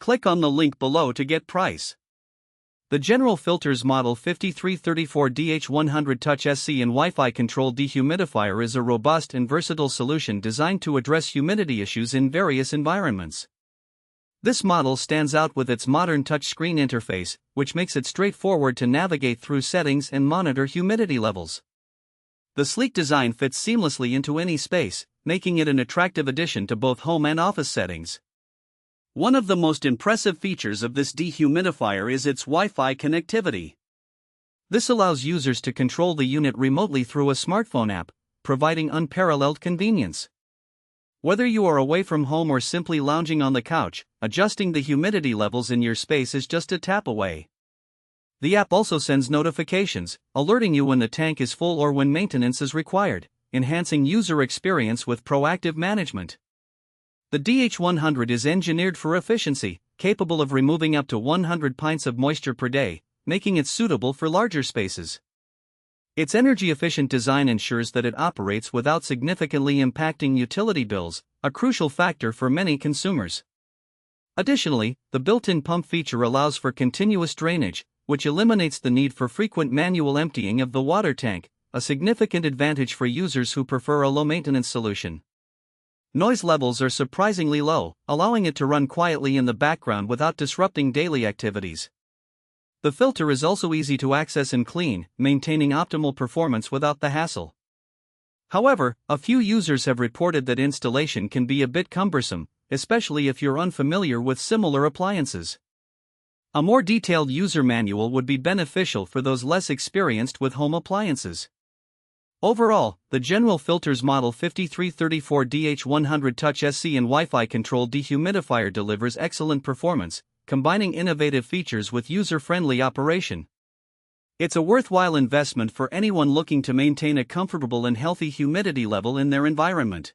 Click on the link below to get price. The General Filters Model 5334 DH100 Touch SC and Wi-Fi controlled dehumidifier is a robust and versatile solution designed to address humidity issues in various environments. This model stands out with its modern touchscreen interface, which makes it straightforward to navigate through settings and monitor humidity levels. The sleek design fits seamlessly into any space, making it an attractive addition to both home and office settings. One of the most impressive features of this dehumidifier is its Wi-Fi connectivity. This allows users to control the unit remotely through a smartphone app, providing unparalleled convenience. Whether you are away from home or simply lounging on the couch, adjusting the humidity levels in your space is just a tap away. The app also sends notifications, alerting you when the tank is full or when maintenance is required, enhancing user experience with proactive management. The DH100 is engineered for efficiency, capable of removing up to 100 pints of moisture per day, making it suitable for larger spaces. Its energy-efficient design ensures that it operates without significantly impacting utility bills, a crucial factor for many consumers. Additionally, the built-in pump feature allows for continuous drainage, which eliminates the need for frequent manual emptying of the water tank, a significant advantage for users who prefer a low-maintenance solution. Noise levels are surprisingly low, allowing it to run quietly in the background without disrupting daily activities. The filter is also easy to access and clean, maintaining optimal performance without the hassle. However, a few users have reported that installation can be a bit cumbersome, especially if you're unfamiliar with similar appliances. A more detailed user manual would be beneficial for those less experienced with home appliances. Overall, the General Filters Model 5334 DH100 Touch SC and Wi-Fi controlled dehumidifier delivers excellent performance, combining innovative features with user-friendly operation. It's a worthwhile investment for anyone looking to maintain a comfortable and healthy humidity level in their environment.